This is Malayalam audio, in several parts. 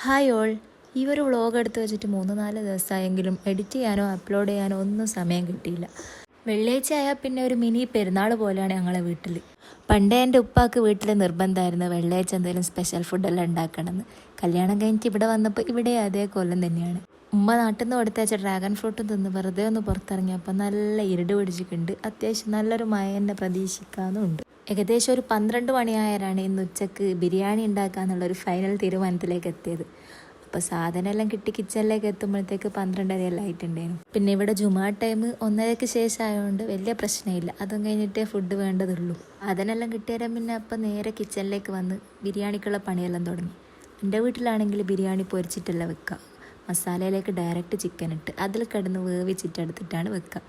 Hi all. ഈ ഒരു വ്ളോഗ് എടുത്ത് വെച്ചിട്ട് 3-4 ദിവസമായെങ്കിലും എഡിറ്റ് ചെയ്യാനോ അപ്ലോഡ് ചെയ്യാനോ ഒന്നും സമയം കിട്ടിയില്ല. വെള്ളിയാഴ്ച ആയാൽ പിന്നെ ഒരു മിനി പെരുന്നാൾ പോലെയാണ് ഞങ്ങളെ വീട്ടിൽ. പണ്ടേ എൻ്റെ ഉപ്പാക്ക് വീട്ടിൽ നിർബന്ധമായിരുന്നു വെള്ളിയാഴ്ച എന്തെങ്കിലും സ്പെഷ്യൽ ഫുഡെല്ലാം ഉണ്ടാക്കണമെന്ന്. കല്യാണം കഴിഞ്ഞിട്ട് ഇവിടെ വന്നപ്പോൾ ഇവിടെ അതേ കൊല്ലം തന്നെയാണ്. ഉമ്മ നാട്ടിൽ നിന്ന് കൊടുത്തയച്ച ഡ്രാഗൺ ഫ്രൂട്ടും തിന്ന് വെറുതെ ഒന്ന് പുറത്തിറങ്ങിയപ്പോൾ നല്ല ഇരുട് പിടിച്ചിട്ടുണ്ട്. അത്യാവശ്യം നല്ലൊരു മഴ എന്നെ പ്രതീക്ഷിക്കാനുമുണ്ട്. ഏകദേശം ഒരു 12 മണിയായാലാണ് ഇന്ന് ഉച്ചക്ക് ബിരിയാണി ഉണ്ടാക്കാന്നുള്ളൊരു ഫൈനൽ തീരുമാനത്തിലേക്ക് എത്തിയത്. അപ്പോൾ സാധനമെല്ലാം കിട്ടി കിച്ചണിലേക്ക് എത്തുമ്പോഴത്തേക്ക് 12:30 ആയിട്ടുണ്ടായിരുന്നു. പിന്നെ ഇവിടെ ജുമാ ടൈം 1:30-ക്ക് ശേഷം ആയതുകൊണ്ട് വലിയ പ്രശ്നമില്ല. അതും കഴിഞ്ഞിട്ടേ ഫുഡ് വേണ്ടതുള്ളൂ. അതിനെല്ലാം കിട്ടിയാൽ പിന്നെ അപ്പം നേരെ കിച്ചണിലേക്ക് വന്ന് ബിരിയാണിക്കുള്ള പണിയെല്ലാം തുടങ്ങി. എൻ്റെ വീട്ടിലാണെങ്കിൽ ബിരിയാണി പൊരിച്ചിട്ടല്ല വെക്കുക. മസാലയിലേക്ക് ഡയറക്റ്റ് ചിക്കൻ ഇട്ട് അതിൽ കിടന്ന് വേവിച്ചിട്ടെടുത്തിട്ടാണ് വെക്കുക.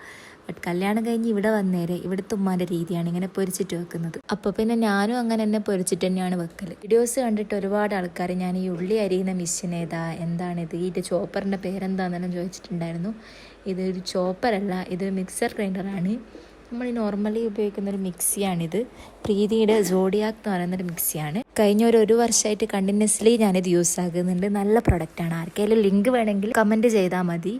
ബട്ട് കല്യാണം കഴിഞ്ഞ് ഇവിടെ വന്നേരെ ഇവിടുത്തെ ഉമ്മാൻ്റെ രീതിയാണ് ഇങ്ങനെ പൊരിച്ചിട്ട് വെക്കുന്നത്. അപ്പോൾ പിന്നെ ഞാനും അങ്ങനെ തന്നെ പൊരിച്ചിട്ട് തന്നെയാണ് വെക്കൽ. വീഡിയോസ് കണ്ടിട്ട് ഒരുപാട് ആൾക്കാർ ഞാൻ ഈ ഉള്ളി അരിയുന്ന മെഷീൻ എന്താണിത്, ഈ ചോപ്പറിൻ്റെ പേരെന്താണെന്നെല്ലാം ചോദിച്ചിട്ടുണ്ടായിരുന്നു. ഇതൊരു ചോപ്പറല്ല, ഇതൊരു മിക്സർ ഗ്രൈൻഡറാണ്. നമ്മൾ നോർമലി ഉപയോഗിക്കുന്ന ഒരു മിക്സിയാണിത്. പ്രീതിയുടെ സോഡിയാക് എന്ന് പറയുന്നൊരു മിക്സിയാണ്. കഴിഞ്ഞ ഒരു വർഷമായിട്ട് കണ്ടിന്യൂസ്ലി ഞാനിത് യൂസ് ആക്കുന്നുണ്ട്. നല്ല പ്രൊഡക്റ്റാണ്. ആർക്കെങ്കിലും ലിങ്ക് വേണമെങ്കിൽ കമൻറ്റ് ചെയ്താൽ മതി.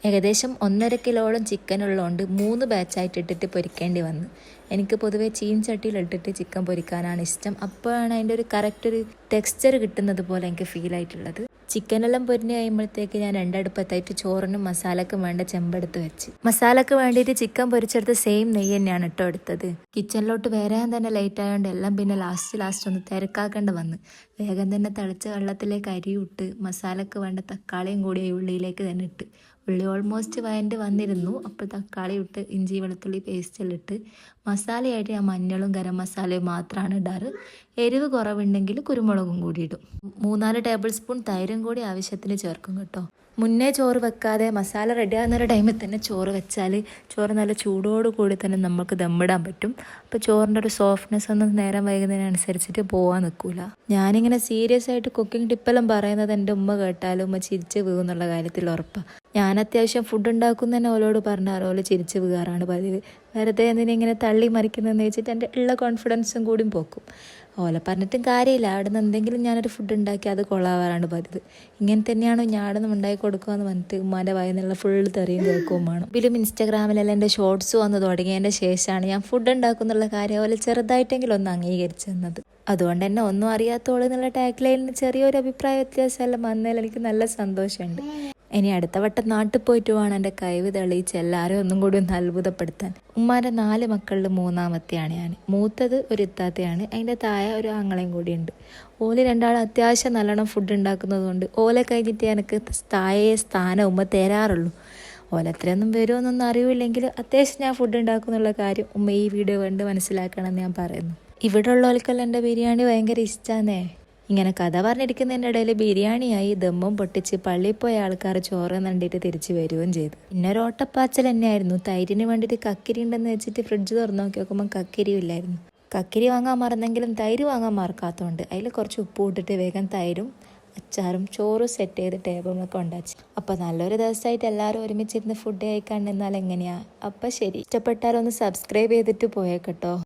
ഏകദേശം 1.5 കിലോളം ചിക്കൻ ഉള്ളതുകൊണ്ട് 3 ബാച്ചായിട്ട് ഇട്ടിട്ട് പൊരിക്കേണ്ടി വന്നു. എനിക്ക് പൊതുവേ ചീൻചട്ടിയിലിട്ടിട്ട് ചിക്കൻ പൊരിക്കാനാണ് ഇഷ്ടം. അപ്പോഴാണ് അതിൻ്റെ ഒരു കറക്റ്റ് ഒരു ടെക്സ്ചർ കിട്ടുന്നത് പോലെ എനിക്ക് ഫീൽ ആയിട്ടുള്ളത്. ചിക്കനെല്ലാം പൊരിഞ്ഞ് കഴിയുമ്പോഴത്തേക്ക് ഞാൻ 2 അടുപ്പത്തായിട്ട് ചോറിനും മസാലക്കും വേണ്ട ചെമ്പെടുത്ത് വെച്ച്. മസാലക്ക് വേണ്ടിയിട്ട് ചിക്കൻ പൊരിച്ചെടുത്ത് സെയിം നെയ്യ് തന്നെയാണ് എടുത്തത്. കിച്ചണിലോട്ട് വരാൻ തന്നെ ലേറ്റ് ആയതുകൊണ്ട് എല്ലാം പിന്നെ ലാസ്റ്റ് ഒന്ന് തിരക്കാക്കേണ്ടി വന്ന്. വേഗം തന്നെ തിളച്ച വെള്ളത്തിലേക്ക് അരിയിട്ട് മസാലക്ക് വേണ്ട തക്കാളിയും കൂടി ഉള്ളിയിലേക്ക് തന്നെ ഇട്ട്. ഉള്ളി ഓൾമോസ്റ്റ് വഴണ്ട് വന്നിരുന്നു. അപ്പോൾ തക്കാളി ഇട്ട് ഇഞ്ചി വെളുത്തുള്ളി പേസ്റ്റെല്ലാം ഇട്ട് മസാലയായിട്ട് ഞാൻ മഞ്ഞളും ഗരം മസാലയും മാത്രമാണ് ഇടാറ്. എരിവ് കുറവുണ്ടെങ്കിൽ കുരുമുളകും കൂടി ഇടും. 3-4 ടേബിൾ സ്പൂൺ തൈരും കൂടി ആവശ്യത്തിന് ചേർക്കും കേട്ടോ. മുന്നേ ചോറ് വെക്കാതെ മസാല റെഡിയാകുന്ന ടൈമിൽ തന്നെ ചോറ് വെച്ചാൽ ചോറ് നല്ല ചൂടോട് കൂടി തന്നെ നമുക്ക് ദമ്മിടാൻ പറ്റും. അപ്പോൾ ചോറിൻ്റെ ഒരു സോഫ്റ്റ്നെസ് ഒന്നും നേരം വൈകുന്നതിനനുസരിച്ചിട്ട് പോകാൻ നിൽക്കില്ല. ഞാനിങ്ങനെ സീരിയസ് ആയിട്ട് കുക്കിംഗ് ടിപ്പെല്ലാം പറയുന്നത് എൻ്റെ ഉമ്മ കേട്ടാലും ഉമ്മ ചിരിച്ച് വീകുന്നുള്ള കാര്യത്തിൽ ഉറപ്പാണ്. ഞാൻ അത്യാവശ്യം ഫുഡ് ഉണ്ടാക്കുന്ന തന്നെ ഓലോട് പറഞ്ഞാൽ ഓല് ചിരിച്ച് വീകാറാണ് പതിവ്. വെറുതെ എന്തിനിങ്ങനെ തള്ളി മറിക്കുന്നതെന്ന് വെച്ചിട്ട് എൻ്റെ ഉള്ള കോൺഫിഡൻസും കൂടി പോക്കും. ഓലെ പറഞ്ഞിട്ടും കാര്യമില്ല. അവിടെ നിന്ന് എന്തെങ്കിലും ഞാനൊരു ഫുഡ് ഉണ്ടാക്കി അത് കൊള്ളാവാറാണ് പതിവ്. ഇങ്ങനെ തന്നെയാണോ ഞാടൊന്നും ഉണ്ടാക്കി കൊടുക്കുകയെന്ന് പറഞ്ഞിട്ട് ഉമ്മാൻ്റെ വായിൽ നിന്നുള്ള ഫുള്ള് തെറിയും കേൾക്കുകയും വേണം. ഇതിലും ഇൻസ്റ്റാഗ്രാമിലെല്ലാം എൻ്റെ ഷോർട്സ് വന്ന് തുടങ്ങിയതിൻ്റെ ശേഷമാണ് ഞാൻ ഫുഡ് ഉണ്ടാക്കുന്നുള്ള കാര്യം പോലെ ചെറുതായിട്ടെങ്കിലും ഒന്ന് അംഗീകരിച്ചു തന്നത്. അതുകൊണ്ട് തന്നെ ഒന്നും അറിയാത്തോളൂ എന്നുള്ള ടാഗ് ലൈനിന് ചെറിയൊരു അഭിപ്രായ വ്യത്യാസമെല്ലാം വന്നതിൽ എനിക്ക് നല്ല സന്തോഷമുണ്ട്. ഇനി അടുത്ത വട്ടം നാട്ടിൽ പോയിട്ട് വേണം എൻ്റെ കഴിവ് തെളിയിച്ച് എല്ലാവരും ഒന്നും കൂടി ഒന്ന് അത്ഭുതപ്പെടുത്താൻ. ഉമ്മാൻ്റെ 4 മക്കളിൽ 3-മത്തെയാണ് ഞാൻ. മൂത്തത് ഒരു ഇത്താത്തയാണ്. അതിൻ്റെ താഴെ ഒരു ആങ്ങളയും കൂടിയുണ്ട്. ഓല് 2 അത്യാവശ്യം നല്ലോണം ഫുഡ് ഉണ്ടാക്കുന്നത് കൊണ്ട് ഓലെ കഴിഞ്ഞിട്ട് എനിക്ക് താഴെ സ്ഥാനം ഉമ്മ തരാറുള്ളൂ. ഓലത്രയൊന്നും വരുമെന്നൊന്നും അറിയില്ലെങ്കിൽ അത്യാവശ്യം ഞാൻ ഫുഡ് ഉണ്ടാക്കുന്നുള്ള കാര്യം ഉമ്മ ഈ വീഡിയോ കണ്ട് മനസ്സിലാക്കണമെന്ന് ഞാൻ പറയുന്നു. ഇവിടെ ഉള്ളവർക്കെല്ലാം എൻ്റെ ബിരിയാണി ഭയങ്കര ഇഷ്ടമാണേ. ഇങ്ങനെ കഥ പറഞ്ഞിരിക്കുന്നതിൻ്റെ ഇടയിൽ ബിരിയാണിയായി ദമ്മും പൊട്ടിച്ച് പള്ളിയിൽ പോയ ആൾക്കാർ ചോറ് നണ്ടിട്ട് തിരിച്ച് വരികയും ചെയ്തു. പിന്നെ ഒരു ഓട്ടപ്പാച്ചൽ തന്നെയായിരുന്നു. തൈരിന് വേണ്ടിയിട്ട് കക്കിരി ഉണ്ടെന്ന് വെച്ചിട്ട് ഫ്രിഡ്ജ് തുറന്ന് നോക്കുമ്പോൾ കക്കിരിയും ഇല്ലായിരുന്നു. കക്കിരി വാങ്ങാൻ മറന്നെങ്കിലും തൈര് വാങ്ങാൻ മറക്കാത്തതുകൊണ്ട് അതിൽ കുറച്ച് ഉപ്പ് ഇട്ടിട്ട് വേഗം തൈരും അച്ചാറും ചോറും സെറ്റ് ചെയ്ത് ടേബിളൊക്കെ ഉണ്ടാക്കി. അപ്പോൾ നല്ലൊരു ദിവസമായിട്ട് എല്ലാവരും ഒരുമിച്ചിരുന്ന് ഫുഡ് കഴിക്കാൻ നിന്നാൽ എങ്ങനെയാ? അപ്പോൾ ശരി, ഇഷ്ടപ്പെട്ടാലൊന്ന് സബ്സ്ക്രൈബ് ചെയ്തിട്ട് പോയേക്കട്ടോ.